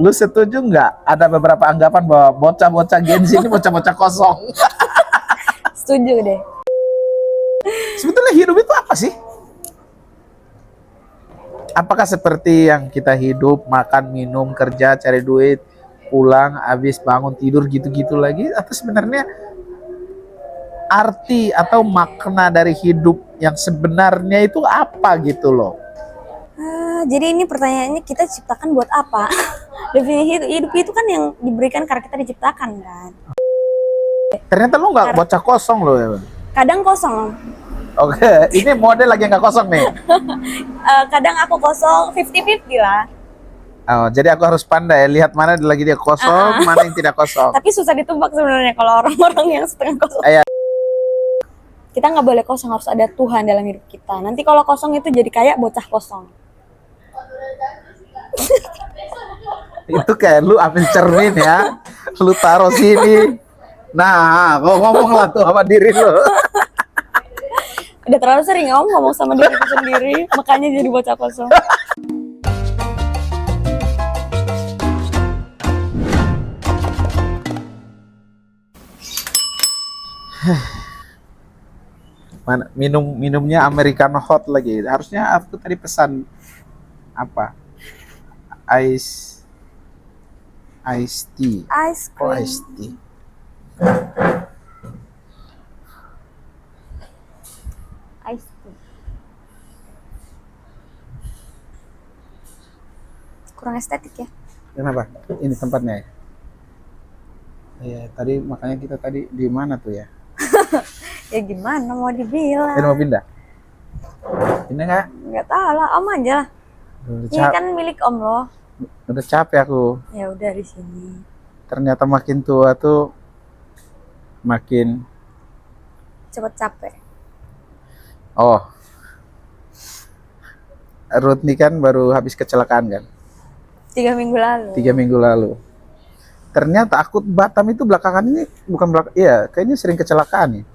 Lu setuju nggak? Ada beberapa anggapan bahwa bocah-bocah Gen Z ini bocah-bocah kosong. Setuju deh. Sebetulnya hidup itu apa sih? Apakah seperti yang kita hidup, makan, minum, kerja, cari duit, pulang, habis bangun, tidur, gitu-gitu lagi? Atau sebenarnya arti atau makna dari hidup yang sebenarnya itu apa gitu loh? Jadi ini pertanyaannya, kita diciptakan buat apa? Definisi hidup itu kan yang diberikan karena kita diciptakan kan. Ternyata lu nggak bocah kosong loh ya. Kadang kosong, Oke, ini model lagi nggak kosong nih. kadang aku kosong, 50-50 lah. Oh, jadi aku harus pandai lihat mana lagi dia kosong, mana yang tidak kosong. Tapi susah ditebak sebenarnya kalau orang-orang yang setengah kosong. Iya. Kita nggak boleh kosong, harus ada Tuhan dalam hidup kita. Nanti kalau kosong itu jadi kayak bocah kosong. Itu kayak lu ambil cermin ya, lu taruh sini. Nah, kau ngomong lah tuh sama diri lu. Udah terlalu sering om ngomong sama diriku sendiri, makanya jadi bocah kosong. Mana minumnya Americano hot lagi. Harusnya aku tadi pesan apa? Ice tea. Ice Oh, cream. ice tea. Ice cream. Kurang estetik ya. Kenapa? Ini tempatnya ya? Iya, tadi makanya kita tadi di mana tuh ya? Ya gimana mau dibilang? Mau pindah? Pindah nggak? Nggak tahu lah, om aja lah. Ini kan milik om loh. Udah capek aku. Ya udah di sini. Ternyata makin tua tuh makin Cepet capek. oh. Ruth nih kan baru habis kecelakaan kan? 3 minggu lalu. 3 minggu lalu. Ternyata aku Batam itu belakangan ini iya, kayaknya sering kecelakaan nih.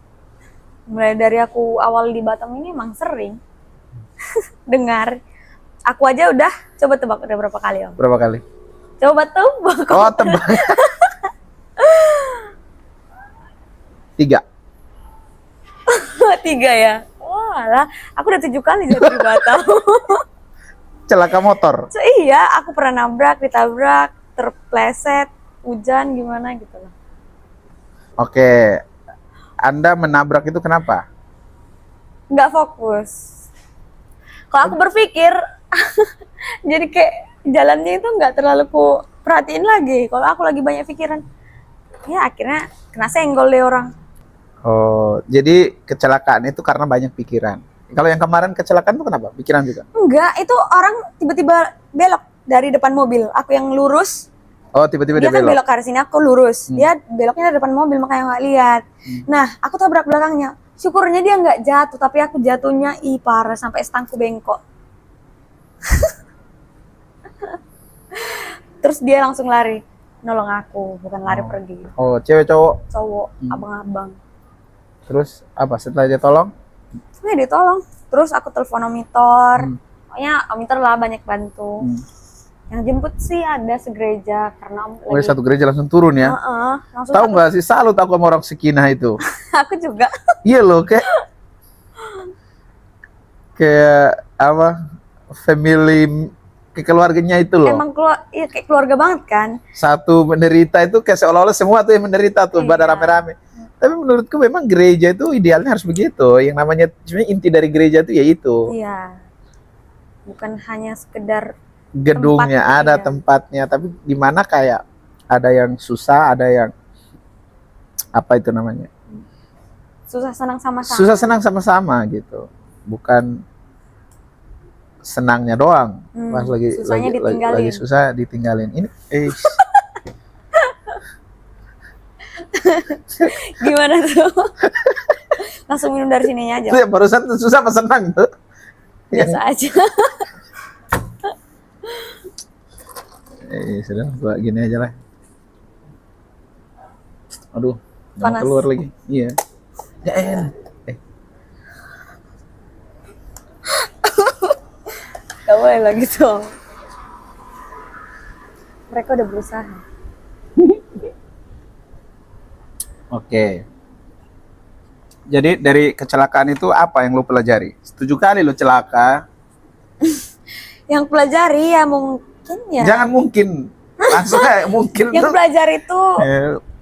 Mulai dari aku awal di Batam ini emang sering dengar. Aku aja udah coba tebak udah berapa kali om? Berapa kali? Coba tebak. Oh, tebak. 3. 3 ya? Wah lah, aku udah 7 kali jatuh di Batam. Celaka motor. So, iya, aku pernah nabrak, ditabrak, terpleset, hujan gimana gitu loh. Oke. Anda menabrak itu kenapa? Nggak fokus. Kalau aku berpikir, jadi kayak jalannya itu nggak terlalu ku perhatiin lagi. Kalau aku lagi banyak pikiran, ya akhirnya kena senggol deh orang. Oh, jadi kecelakaan itu karena banyak pikiran. Kalau yang kemarin kecelakaan itu kenapa? Pikiran juga? Enggak, itu orang tiba-tiba belok dari depan mobil. Aku yang lurus, Oh, tiba-tiba dia dia kan belok. belok ke arah sini, aku lurus. Dia beloknya dari depan mobil, makanya nggak lihat. Nah, aku tabrak belakangnya. Syukurnya dia nggak jatuh, tapi aku jatuhnya parah sampai stangku bengkok. Terus dia langsung lari, nolong aku, bukan lari pergi. Oh, cewek cowok. Cowok, abang-abang. Terus apa? Setelah dia tolong? Ditolong. Terus aku telepon omitor. Pokoknya omitor lah banyak bantu. Yang jemput sih ada segereja karena om lagi. Satu gereja langsung turun ya? Langsung Tahu nggak sih, salut aku sama orang Sekinah itu. Aku juga. Iya loh, kayak apa? Family, kayak keluarganya itu loh. Emang iya kayak keluarga banget kan. Satu menderita itu kayak seolah-olah semua tuh yang menderita tuh, pada rame-rame. Tapi menurutku memang gereja itu idealnya harus begitu. Yang namanya sebenarnya inti dari gereja itu ya itu. Iya. Bukan hanya sekedar gedungnya, ada tempatnya, tapi di mana kayak ada yang susah, ada yang apa itu namanya? Susah senang sama-sama. Susah senang sama-sama gitu. Bukan senangnya doang. Pas lagi susah ditinggalin. Ini gimana tuh? Langsung minum dari sininya aja. Ya, barusan susah apa senang tuh? Biasa aja. Sudah, gua gini aja lah. Aduh, jangan keluar lagi. Iya. Ya, Gak boleh lagi tuh. Mereka udah berusaha. Oke. Jadi dari kecelakaan itu apa yang lo pelajari? 7 kali lo celaka. Yang pelajari ya mungkin ya. Jangan mungkin. Langsung aja mungkin Yang tuh. pelajari itu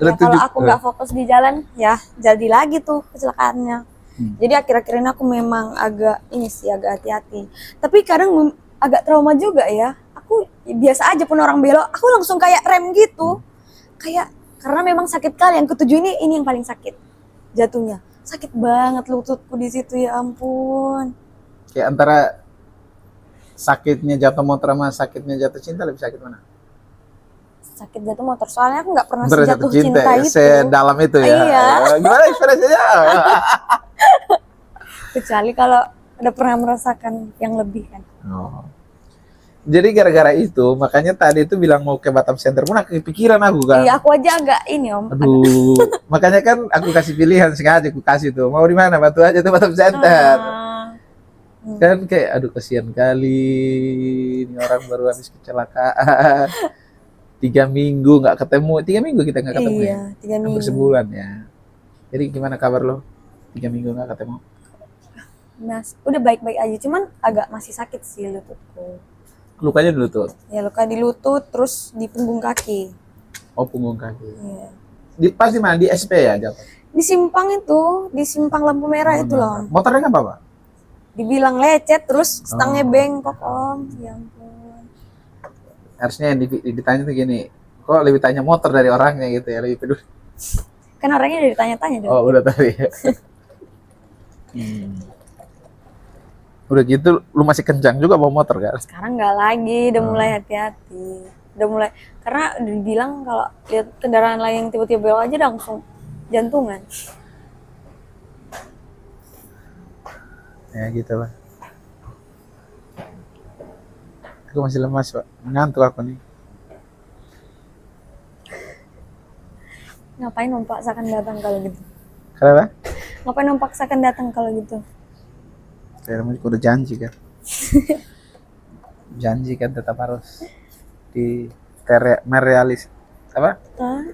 Udah ya kalau 7. aku nggak fokus di jalan ya jadi lagi tuh kecelakaannya. Jadi akhir-akhir ini aku memang agak hati-hati. Tapi kadang agak trauma juga ya. Aku biasa aja pun orang belok, aku langsung kayak rem gitu. Kayak karena memang sakit kali yang ketujuh ini yang paling sakit. Jatuhnya. Sakit banget lututku di situ ya ampun. Kayak antara sakitnya jatuh motor sama sakitnya jatuh cinta lebih sakit mana? Sakit jatuh motor soalnya aku nggak pernah Bener, sejatuh cinta itu. sedalam itu ya. Iya. Gimana ekspresinya? Kecuali kalau udah pernah merasakan yang lebih kan. Oh. Jadi gara-gara itu, makanya tadi itu bilang mau ke Batam Center pun aku kepikiran aku kan. Iya aku aja agak ini om. Aduh, makanya kan aku kasih pilihan sengaja aku kasih tuh. Mau di mana? Batu aja tuh Batam Center. Kan kayak aduh kasihan kali ini orang baru habis kecelakaan. 3 minggu nggak ketemu, 3 minggu kita nggak ketemu Iya, ya. 3 Hampir minggu. sebulan ya. Jadi gimana kabar lo? 3 minggu nggak ketemu? Nah, udah baik-baik aja, cuman agak masih sakit sih lututku. Lukanya dulu tuh. Ya luka di lutut, terus di punggung kaki. Oh punggung kaki. Iya. Pas di mana? Di SP ya jatuh? Di simpang itu, di simpang lampu merah itu loh. Motornya kan apa? Dibilang lecet, terus stangnya bengkok om. Ya ampun. Harusnya yang ditanya tuh gini, kok lebih tanya motor dari orangnya gitu ya, lebih peduli. Kan orangnya udah ditanya-tanya dong. Oh udah tadi ya. Udah gitu lu masih kencang juga bawa motor kan? Sekarang nggak lagi, udah mulai hati-hati. Udah mulai, karena udah dibilang kalau lihat kendaraan lain yang tiba-tiba belok aja langsung jantungan. Ya gitu lah. Aku masih lemas pak, ngantuk aku nih. Ngapain memaksakan datang kalau gitu? Kenapa? Ngapain memaksakan datang kalau gitu? Saya udah janji kan. Janji kan tetap harus merealis apa? Hah?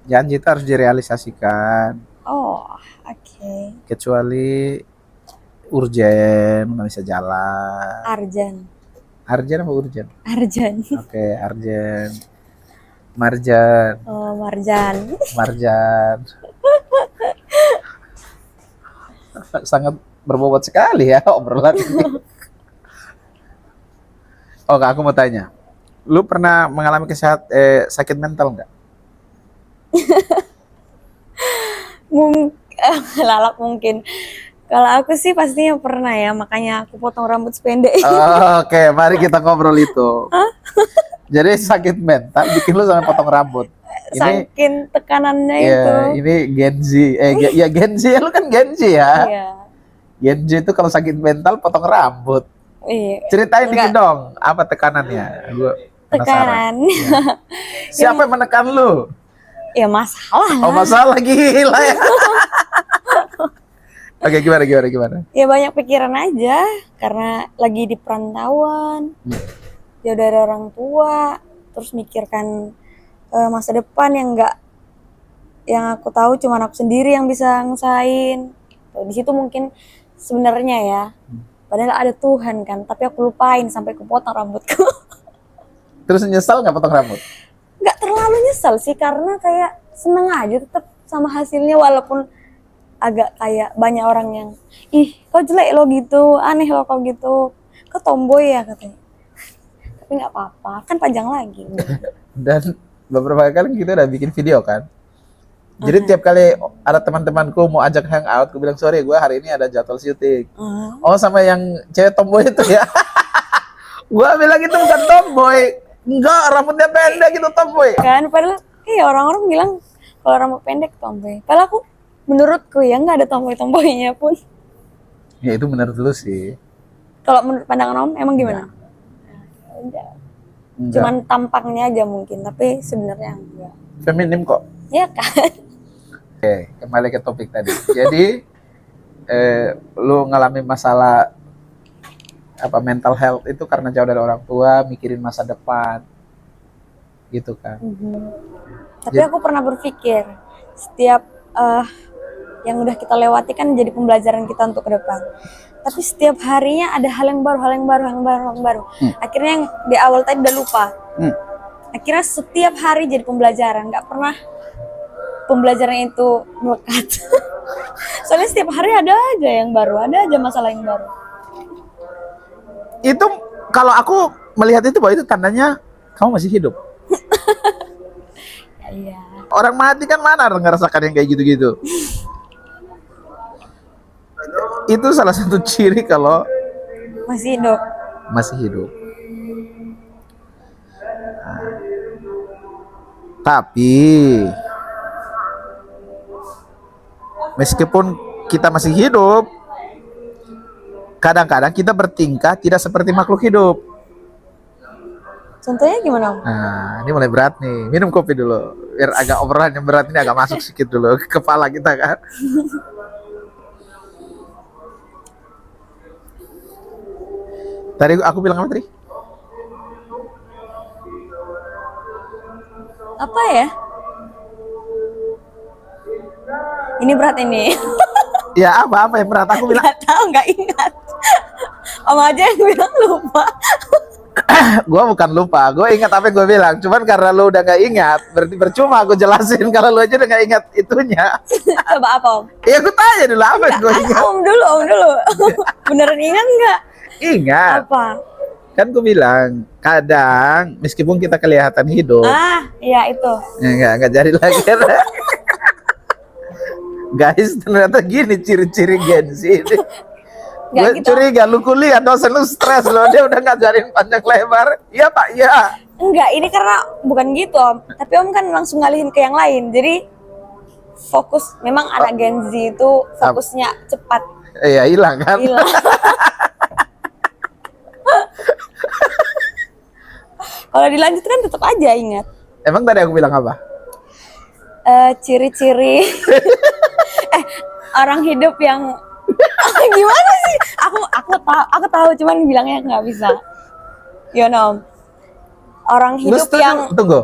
Janji itu harus direalisasikan. Oh, oke. Kecuali urgen, nggak bisa jalan. Arjan. Arjen apa urgen? Arjan. Oke, Arjen. Marjan. Oh, Marjan. Marjan. Sangat berbobot sekali ya obrolan ini. Oh, aku mau tanya. Lu pernah mengalami sakit mental nggak? Lalak mungkin. Kalau aku sih pastinya pernah ya, makanya aku potong rambut sependek. Oh, oke, mari kita ngobrol itu. Jadi sakit mental bikin lu sampai potong rambut. Ini Saking tekanannya ya, itu. ini Gen Z. Ya Gen Z, lu kan Gen Z ya. Iya. Gen Z itu kalau sakit mental potong rambut. Iya. Ceritain dikit dong, apa tekanannya? Gua penasaran. Tekanan. Ya. Siapa yang menekan lu? Ya masalah. Oh, masalah gila ya. Oke, gimana? Ya banyak pikiran aja karena lagi di perantauan. Jauh dari orang tua, terus mikirkan masa depan yang aku tahu cuma aku sendiri yang bisa ngusahain. Di situ mungkin sebenarnya ya. Padahal ada Tuhan kan, tapi aku lupain sampai kepotong rambutku. Terus nyesal nggak potong rambut? Nggak terlalu nyesel sih karena kayak seneng aja tetap sama hasilnya walaupun agak kayak banyak orang yang ih kau jelek lo gitu, aneh lo kau gitu, kau tomboy ya katanya. Tapi nggak apa-apa, kan panjang lagi. Dan beberapa kali kita udah bikin video kan. Jadi tiap kali ada teman-temanku mau ajak hangout, aku bilang sorry gue hari ini ada jadwal syuting. Oh sama yang cewek tomboy itu ya. Gue bilang itu bukan tomboy. Enggak, rambutnya pendek gitu tomboy. Kan padahal orang-orang bilang kalau rambut pendek tomboy. Padahal menurutku ya nggak ada tomboy-tomboynya pun. Ya itu menurut lu sih. Kalau menurut pandangan Om emang gimana? Enggak. Cuman tampangnya aja mungkin, tapi sebenarnya enggak. Feminim kok. Ya kan? Oke, kembali ke topik tadi. Jadi lu ngalami masalah mental health itu karena jauh dari orang tua, mikirin masa depan. gitu kan. Tapi aku pernah berpikir setiap yang udah kita lewati kan jadi pembelajaran kita untuk ke depan. Tapi setiap harinya ada hal yang baru, hal yang baru, hal yang baru, hal yang baru. Akhirnya yang di awal tadi udah lupa. Akhirnya setiap hari jadi pembelajaran, nggak pernah pembelajaran itu melekat. Soalnya setiap hari ada aja yang baru, ada aja masalah yang baru. Itu kalau aku melihat itu bahwa itu tandanya kamu masih hidup. Iya. Orang mati kan mana ngerasakan yang kayak gitu-gitu. Itu salah satu ciri kalau Masih hidup. masih hidup. Tapi meskipun kita masih hidup, kadang-kadang kita bertingkah tidak seperti makhluk hidup. Contohnya gimana, Om? Nah, ini mulai berat nih. Minum kopi dulu. Biar agak obrolan yang berat ini agak masuk sedikit dulu ke kepala kita kan. Tadi aku bilang apa tadi? Apa ya? Ini berat ini. Ya apa yang berat aku bilang? Nggak tahu, nggak ingat. Om aja yang bilang lupa. Gue bukan lupa, gue ingat apa yang gue bilang. Cuman karena lu udah gak ingat, berarti percuma aku jelasin kalau lu aja udah gak ingat itunya. Coba apa, Om? Ya aku tanya dulu apa yang gue ingat. Om dulu. Beneran ingat nggak? Ingat, Apa? kan gue bilang kadang meskipun kita kelihatan hidup, Iya itu. ya nggak jadi lagi. Guys, ternyata gini ciri-ciri Gen Z ini. Gue Nggak gitu. curiga lu kuliah dosen lu stres loh, dia udah ngajarin panjang lebar. Iya Pak, iya. Enggak, ini karena bukan gitu, Om. Tapi Om kan langsung ngalihin ke yang lain. Jadi fokus, memang anak Gen Z itu fokusnya cepat. Iya hilang kan. Hilang. Kalau dilanjutkan tetap aja ingat. Emang tadi aku bilang apa? Ciri-ciri orang hidup yang gimana sih? Aku tahu cuman bilangnya nggak bisa. You know, orang Lu hidup setuju, yang tunggu.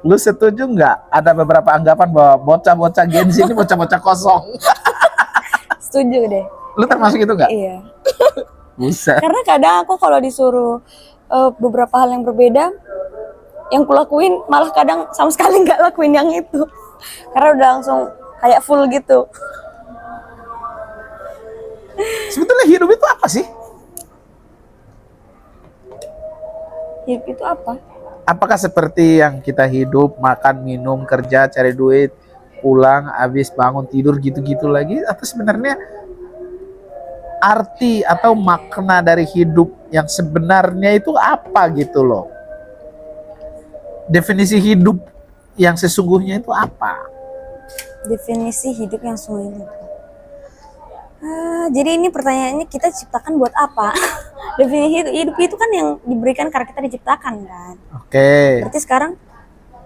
Lu setuju nggak ada beberapa anggapan bahwa bocah-bocah Gen Z ini bocah-bocah kosong? setuju deh. Lu termasuk itu nggak? Iya. Buset. Karena kadang aku kalau disuruh beberapa hal yang berbeda, yang kulakuin malah kadang sama sekali nggak lakuin yang itu. Karena udah langsung kayak full gitu. Sebetulnya hidup itu apa sih? Hidup itu apa? Apakah seperti yang kita hidup, makan, minum, kerja, cari duit, pulang, habis bangun, tidur, gitu-gitu lagi? Atau sebenarnya arti atau makna dari hidup yang sebenarnya itu apa gitu loh? Definisi hidup yang sesungguhnya itu apa? Definisi hidup yang sungguh. Jadi ini pertanyaannya, kita diciptakan buat apa? Definisi hidup itu kan yang diberikan karena kita diciptakan kan. Oke. Berarti sekarang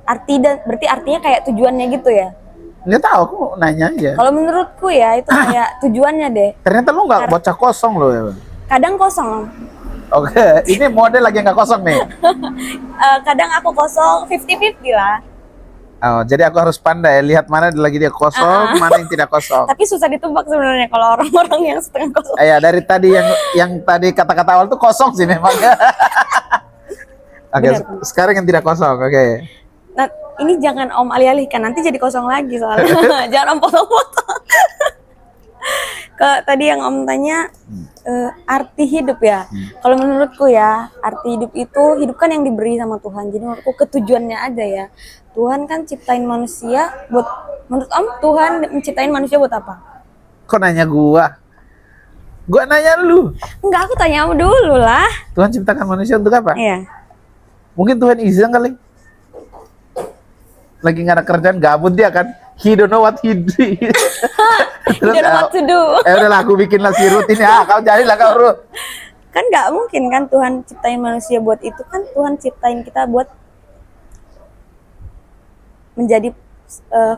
berarti artinya kayak tujuannya gitu ya. Nggak tahu, aku nanya aja. Kalau menurutku ya itu kayak tujuannya deh. Ternyata lu nggak bocah kosong loh ya. Kadang kosong. Oke, ini model lagi nggak kosong nih. Kadang aku kosong 50-50 lah. Oh, jadi aku harus pandai lihat mana lagi dia kosong, mana yang tidak kosong. Tapi susah ditebak sebenarnya kalau orang-orang yang setengah kosong. Ya dari tadi yang tadi kata-kata awal tuh kosong sih memang. Oke, Benar. sekarang yang tidak kosong. Oke. Nah, ini jangan Om alih-alihkan, nanti jadi kosong lagi soalnya. Jangan Om potong-potong. Tadi yang Om tanya arti hidup ya. Kalau menurutku ya, arti hidup itu hidup kan yang diberi sama Tuhan. Jadi menurutku ketujuannya aja ya. Tuhan kan ciptain manusia buat, menurut Om Tuhan menciptain manusia buat apa? Kok nanya gua? Gua nanya lu. Enggak, aku tanya Om dulu lah. Tuhan ciptakan manusia untuk apa? Iya. Mungkin Tuhan izin kali. Lagi nggak ada kerjaan, gabut dia kan. He don't know what he do. Don't know what to do. Udahlah aku bikin lah si Ruth ini. Kau jadilah kau Ruth. Kan nggak mungkin kan Tuhan ciptain manusia buat itu, kan Tuhan ciptain kita buat menjadi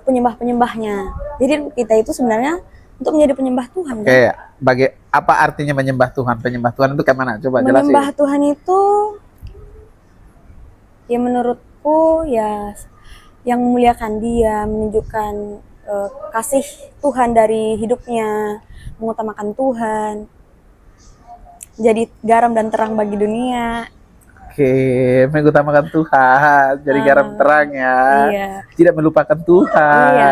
penyembah-penyembahnya. Jadi kita itu sebenarnya untuk menjadi penyembah Tuhan. Kan? Oke, apa artinya menyembah Tuhan? Penyembah Tuhan itu kayak mana? Coba jelasin. Menyembah Tuhan itu ya menurut aku ya yang memuliakan dia, menunjukkan kasih Tuhan dari hidupnya, mengutamakan Tuhan, jadi garam dan terang bagi dunia. Oke, mengutamakan Tuhan, jadi garam terang ya. Iya. Tidak melupakan Tuhan. Iya,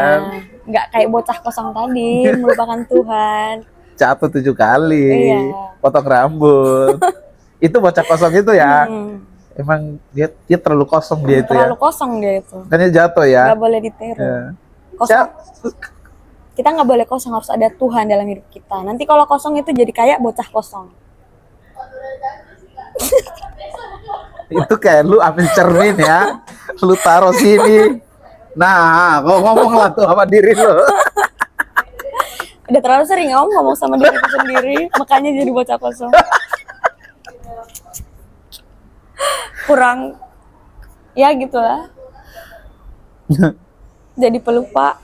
nggak kayak bocah kosong tadi, melupakan Tuhan. Jatuh 7 kali, Iya. potong rambut. Itu bocah kosong itu ya. Hmm, Emang dia terlalu kosong dia itu ya. terlalu kosong dia itu. Kan dia jatuh ya. Nggak boleh ditiru. Ya. Kosong. Kita nggak boleh kosong, harus ada Tuhan dalam hidup kita. Nanti kalau kosong itu jadi kayak bocah kosong. Itu kayak lu ambil cermin ya, lu taruh sini. Nah, kok ngomong lah tuh sama diri lu. Udah terlalu sering om ngomong sama diriku sendiri, makanya jadi bocah kosong. Kurang, ya gitulah. Jadi pelupa.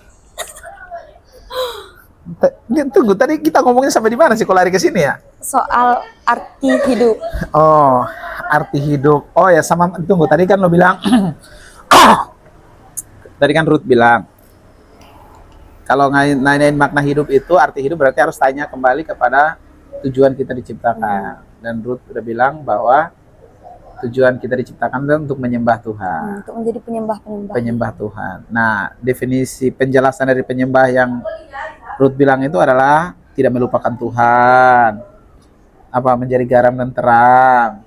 Tunggu, tadi kita ngomongnya sampai di mana sih kalau lari ke sini ya? Soal arti hidup. Oh, arti hidup. Oh ya, sama tunggu tadi kan lo bilang tadi kan Ruth bilang kalau nanyain makna hidup itu, arti hidup berarti harus tanya kembali kepada tujuan kita diciptakan. Dan Ruth udah bilang bahwa tujuan kita diciptakan adalah untuk menyembah Tuhan. Untuk menjadi penyembah Penyembah Tuhan. Nah, definisi penjelasan dari penyembah yang Ruth bilang itu adalah tidak melupakan Tuhan. Apa? Menjadi garam dan terang.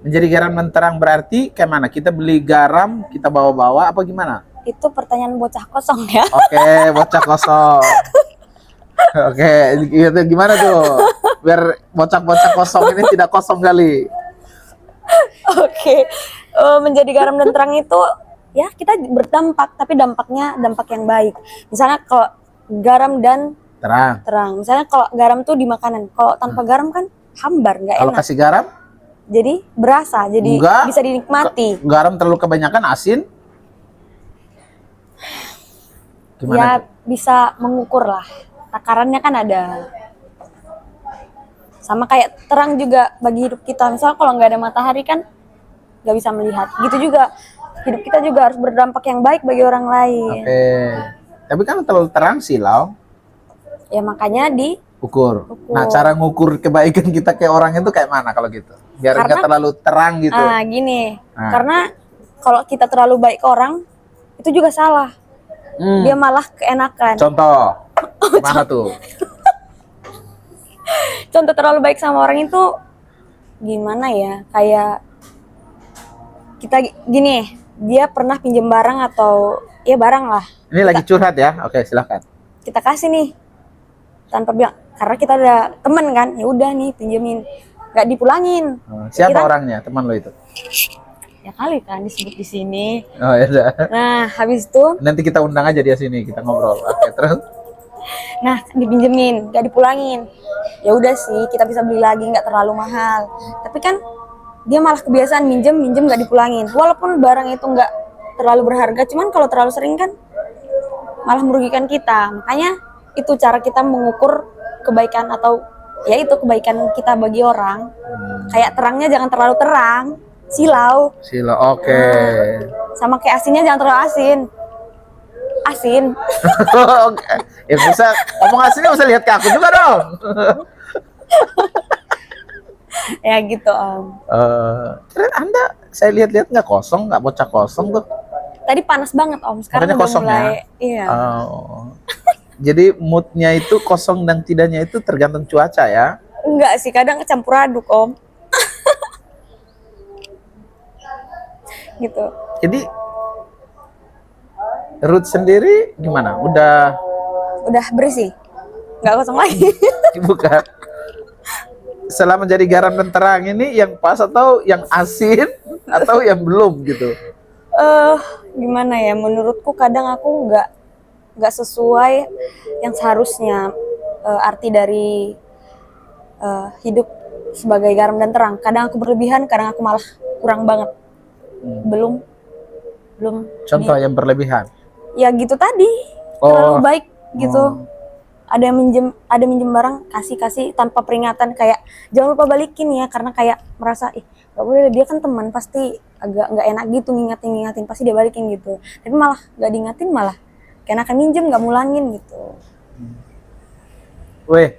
Menjadi garam dan terang berarti kayak mana? Kita beli garam, kita bawa-bawa apa gimana? Itu pertanyaan bocah kosong ya. Oke, bocah kosong. Oke, gitu gimana tuh? Biar bocah-bocah kosong ini tidak kosong kali. Oke. Menjadi garam dan terang itu ya kita berdampak, tapi dampaknya dampak yang baik. Misalnya kalau garam dan Terang. Misalnya kalau garam tuh di makanan. Kalau tanpa garam kan hambar, nggak Kalau enak. kasih garam, Jadi berasa, jadi Enggak. bisa dinikmati. garam terlalu kebanyakan asin. Gimana? Ya tuh? bisa mengukur lah. Takarannya kan ada. Sama kayak terang juga bagi hidup kita. Misal kalau nggak ada matahari kan nggak bisa melihat. Gitu juga hidup kita juga harus berdampak yang baik bagi orang lain. Oke. Tapi kan terlalu terang silau. Ya makanya Ukur. Ukur. Nah, cara ngukur kebaikan kita ke orang itu kayak mana kalau gitu? Biar Karena- nggak terlalu terang gitu. gini. Ah. Karena kalau kita terlalu baik ke orang itu juga salah. Dia malah keenakan. Contoh. Gimana tuh? Contoh terlalu baik sama orang itu gimana ya? Kayak kita gini, dia pernah pinjam barang atau ya barang lah. Ini lagi curhat ya? Oke, silahkan. Kita kasih nih tanpa bilang, karena kita ada temen kan, ya udah nih pinjemin, nggak dipulangin. Siapa Kita- orangnya? Teman lo itu? Ya kali kan disebut di sini. Oh ya udah. Nah habis itu, Nanti kita undang aja dia sini, kita ngobrol. Oke, terus? nah dipinjemin, nggak dipulangin. Ya udah sih, kita bisa beli lagi, nggak terlalu mahal. Tapi kan dia malah kebiasaan minjem nggak dipulangin. Walaupun barang itu nggak terlalu berharga, cuman kalau terlalu sering kan malah merugikan kita. Makanya itu cara kita mengukur kebaikan atau ya itu kebaikan kita bagi orang. Kayak terangnya jangan terlalu terang, silau. Sila, oke. Sama kayak asinnya jangan terlalu asin. Asin. Oke. Ya bisa ngomong aslinya bisa lihat ke aku juga dong. Ya gitu om. Keren Anda, saya lihat-lihat nggak kosong, nggak bocah kosong tuh. Tadi panas banget om, sekarang Makanya udah kosong mulai. ya? Iya. Oh. Jadi moodnya itu kosong dan tidaknya itu tergantung cuaca ya. Enggak sih, kadang campur aduk om. Gitu. Jadi Ruth sendiri gimana? Udah Udah bersih, nggak kosong lagi. bukan? Selama jadi garam dan terang ini yang pas atau yang asin atau yang belum gitu? Gimana ya? Menurutku kadang aku nggak sesuai yang seharusnya arti dari hidup sebagai garam dan terang. Kadang aku berlebihan, kadang aku malah kurang banget. Belum. Contoh yang berlebihan. Ya gitu tadi, Oh. terlalu baik gitu. Ada minjem barang, kasih tanpa peringatan, kayak jangan lupa balikin ya, karena kayak merasa ih nggak boleh, dia kan teman, pasti agak nggak enak gitu ngingatin pasti dia balikin gitu. Tapi malah nggak diingatin, malah kayak akan minjem nggak mulangin gitu. Weh,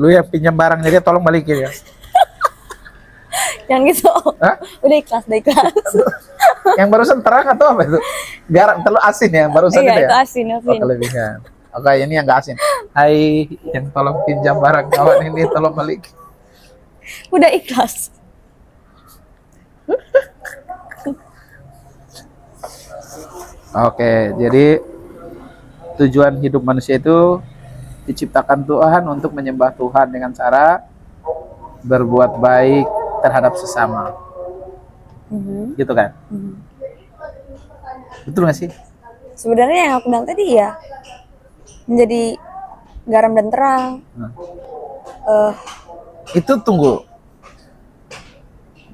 lu yang pinjam barangnya dia tolong balikin ya. Jangan gitu. Hah? Udah ikhlas, udah ikhlas. Yang barusan terang atau apa itu? Garam terlalu asin ya barusan Iya itu ya? itu asin. Oh, kelebihan. Oke, ini yang gak asin. Hai, yang tolong pinjam barang kawan ini tolong balik. Udah ikhlas. Oke, jadi tujuan hidup manusia itu diciptakan Tuhan untuk menyembah Tuhan dengan cara berbuat baik terhadap sesama. Gitu kan? Betul gak sih? Sebenarnya yang aku bilang tadi ya, menjadi garam dan terang. Itu tunggu.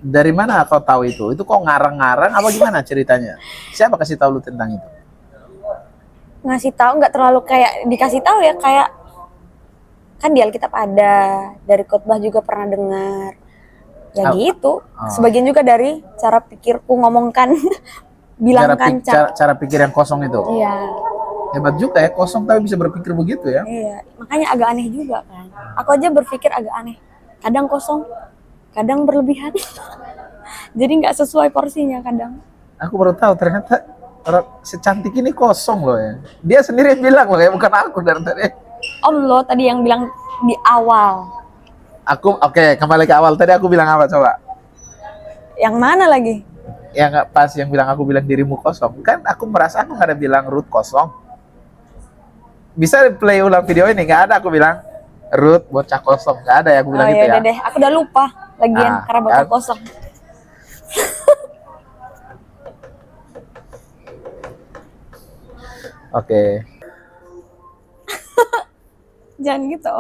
Dari mana kau tahu itu? Itu kok ngarang-ngarang apa gimana ceritanya? Siapa kasih tahu lu tentang itu? Ngasih tahu nggak terlalu kayak dikasih tahu ya, kayak kan di Alkitab ada, dari khotbah juga pernah dengar. Ya gitu. Sebagian juga dari cara pikirku ngomongkan, bilangkan cara pikir yang kosong itu. Iya. Hebat juga ya, kosong tapi bisa berpikir begitu ya. Iya, makanya agak aneh juga kan. Aku aja berpikir agak aneh. Kadang kosong, kadang berlebihan. Jadi nggak sesuai porsinya kadang. Aku baru tahu ternyata orang secantik ini kosong loh ya. Dia sendiri yang bilang loh ya, bukan aku dari tadi. Allah tadi yang bilang di awal. Oke, kembali ke awal. Tadi aku bilang apa coba? Yang mana lagi? Ya nggak pas yang bilang aku bilang dirimu kosong. Kan aku merasa aku nggak ada bilang Ruth kosong. Bisa play ulang video ini, nggak ada aku bilang Ruth bocah kosong, nggak ada ya aku bilang gitu ya. Deh, aku udah lupa lagian karena bocah kosong. Oke. Jangan gitu.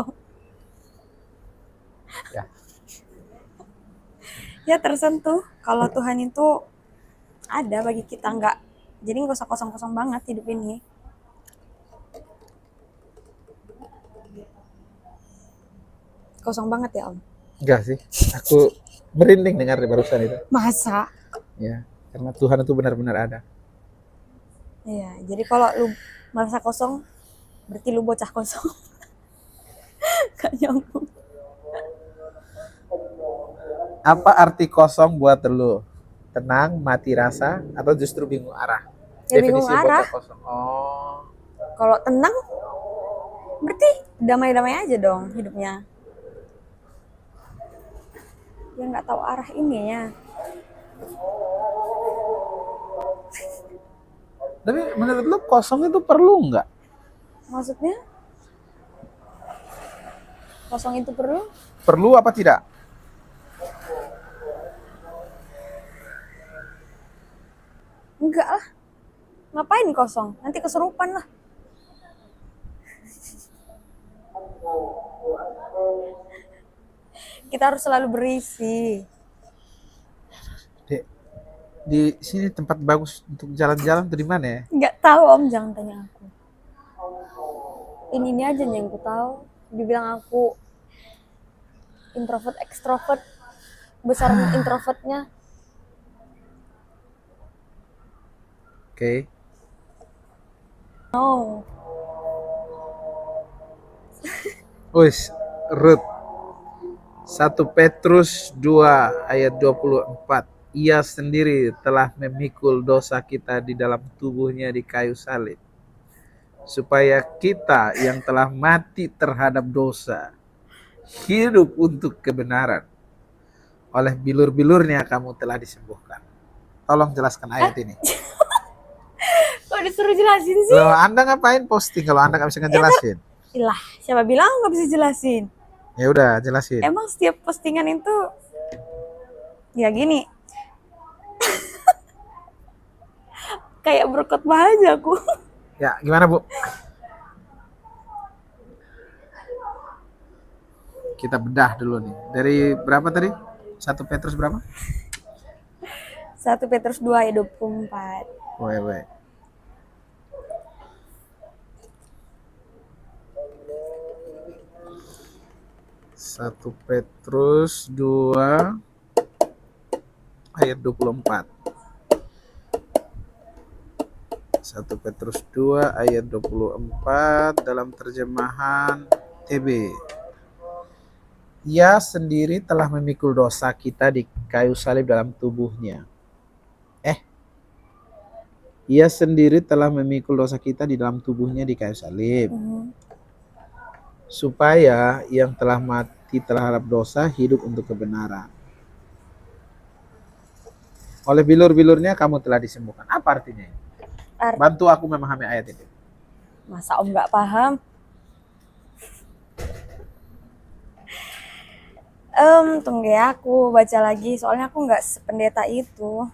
Ya. Ya tersentuh kalau Tuhan itu ada bagi kita, nggak. Jadi nggak usah kosong-kosong banget hidup ini. Kosong banget ya Om? Enggak sih, aku merinding dengar barusan itu. Masa? Ya, karena Tuhan itu benar-benar ada. Iya, jadi kalau lu merasa kosong, berarti lu bocah kosong. Gak nyambung. Apa arti kosong buat lu? Tenang, mati rasa, atau justru bingung arah? Ya bingung arah. Bocah kosong. Oh. Kalau tenang, berarti damai-damai aja dong hidupnya. Ya nggak tahu arah ininya. Tapi menurut lu kosong itu perlu nggak? Maksudnya? Kosong itu perlu? Perlu apa tidak? Enggak lah. Ngapain kosong? Nanti kesurupan lah. Kita harus selalu berisi. Dek, di sini tempat bagus untuk jalan-jalan tuh di mana ya? Nggak tahu Om, jangan tanya aku. Ini aja yang aku tahu. Dibilang aku introvert, extrovert, besaran introvertnya. Oke. No. Wis, Ruth 1 Petrus 2 ayat 24. Ia sendiri telah memikul dosa kita di dalam tubuhnya di kayu salib, supaya kita yang telah mati terhadap dosa hidup untuk kebenaran. Oleh bilur-bilurnya kamu telah disembuhkan. Tolong jelaskan ayat ini. Kok disuruh jelasin sih? Loh, Anda ngapain posting kalau Anda nggak bisa ngejelasin? Ilah, siapa bilang nggak bisa jelasin? Ya udah, jelasin. Emang setiap postingan itu ya gini. Kayak berkhotbah aja aku. Ya, gimana Bu? Kita bedah dulu nih. Dari berapa tadi? 1 Petrus berapa? 1 Petrus 2 ayat 24. Woi. 1 Petrus 2 ayat 24. 1 Petrus 2 ayat 24 dalam terjemahan TB. Ia sendiri telah memikul dosa kita di kayu salib dalam tubuhnya. Ia sendiri telah memikul dosa kita di dalam tubuhnya di kayu salib, supaya yang telah mati terhadap dosa hidup untuk kebenaran. Oleh bilur-bilurnya kamu telah disembuhkan. Apa artinya? Bantu aku memahami ayat ini. Masa Om nggak paham? Tunggu ya, aku baca lagi. Soalnya aku nggak sependeta itu.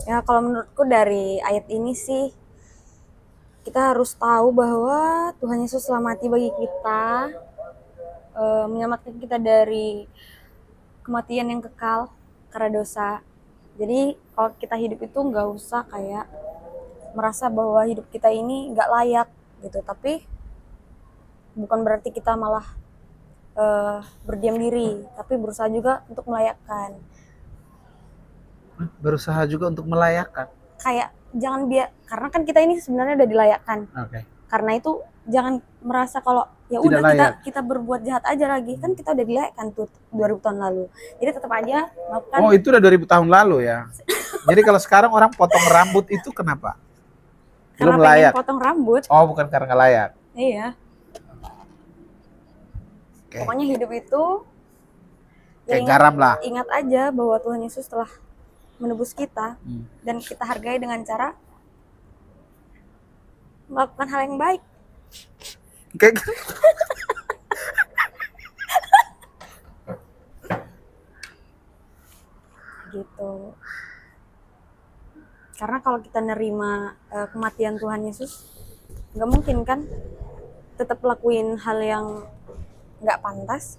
Ya, kalau menurutku dari ayat ini sih, kita harus tahu bahwa Tuhan Yesus telah mati bagi kita, menyelamatkan kita dari kematian yang kekal karena dosa. Jadi kalau kita hidup itu nggak usah kayak merasa bahwa hidup kita ini nggak layak gitu. Tapi bukan berarti kita malah berdiam diri, tapi berusaha juga untuk melayakkan. Berusaha juga untuk melayakkan. Kayak jangan karena kan kita ini sebenarnya udah dilayakkan. Oke. Karena itu jangan merasa kalau ya udah kita berbuat jahat aja lagi, kan kita udah dilayakkan tuh 2000 tahun lalu. Jadi tetap aja melakukan. Oh, itu udah 2000 tahun lalu ya. Jadi kalau sekarang orang potong rambut itu kenapa? Belum layak. Potong rambut. Oh, bukan karena nggak layak. Iya. Okay. Pokoknya hidup itu kayak garam lah. Ingat aja bahwa Tuhan Yesus telah menebus kita dan kita hargai dengan cara melakukan hal yang baik. Kayak gitu. Karena kalau kita nerima kematian Tuhan Yesus, nggak mungkin kan tetap lakuin hal yang nggak pantas.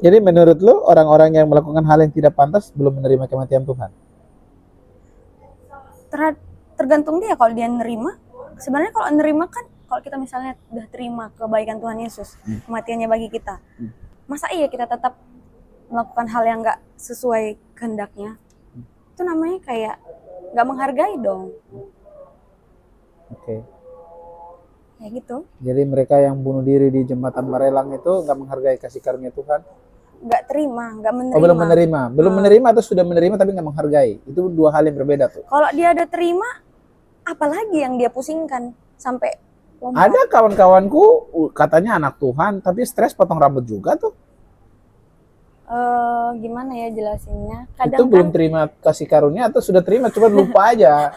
Jadi menurut lu orang-orang yang melakukan hal yang tidak pantas belum menerima kematian Tuhan? Tergantung dia. Kalau dia nerima, sebenarnya kalau nerima kan, kalau kita misalnya udah terima kebaikan Tuhan Yesus, kematiannya bagi kita, masa iya kita tetap melakukan hal yang nggak sesuai kehendaknya? Itu namanya kayak nggak menghargai dong. Oke. Kayak gitu. Jadi mereka yang bunuh diri di jembatan Marelang itu nggak menghargai kasih karunia Tuhan? Nggak terima, nggak menerima. Oh, belum menerima. Belum menerima atau sudah menerima tapi nggak menghargai. Itu dua hal yang berbeda tuh. Kalau dia udah terima, apalagi yang dia pusingkan sampai lompat. Ada kawan-kawanku katanya anak Tuhan tapi stres potong rambut juga tuh. Gimana ya jelasinnya? Kadang itu belum terima kasih karunia atau sudah terima cuma lupa aja.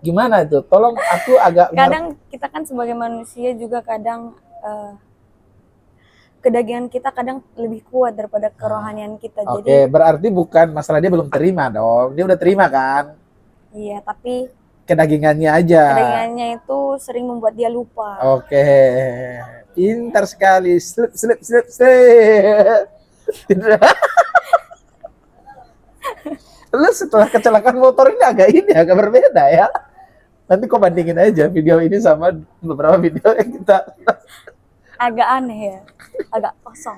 Gimana itu? Tolong aku agak. Kadang kita kan sebagai manusia juga kadang kedagingan kita kadang lebih kuat daripada kerohanian kita. Oke, berarti bukan masalah dia belum terima dong. Dia udah terima kan? Iya, tapi kedagingannya aja. Kedagingannya itu sering membuat dia lupa. Oke. Pintar sekali. Slip. Lu setelah kecelakaan motor ini agak berbeda ya. Nanti kau bandingin aja video ini sama beberapa video yang kita. Agak aneh ya, agak kosong.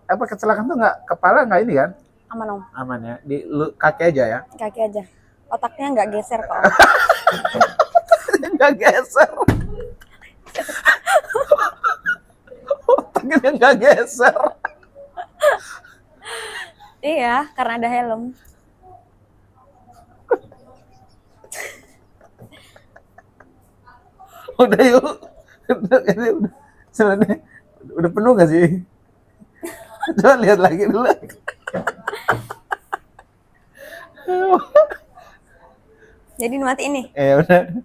Apa kecelakaan tuh kepala nggak ini kan? Aman Om. Aman ya, di kaki aja ya? Kaki aja, otaknya nggak geser kok. Nggak geser. Otaknya nggak geser. Iya, karena ada helm. Udah yuk, ini sebenarnya udah penuh nggak sih? Coba lihat lagi dulu. Jadi mati ini. Udah.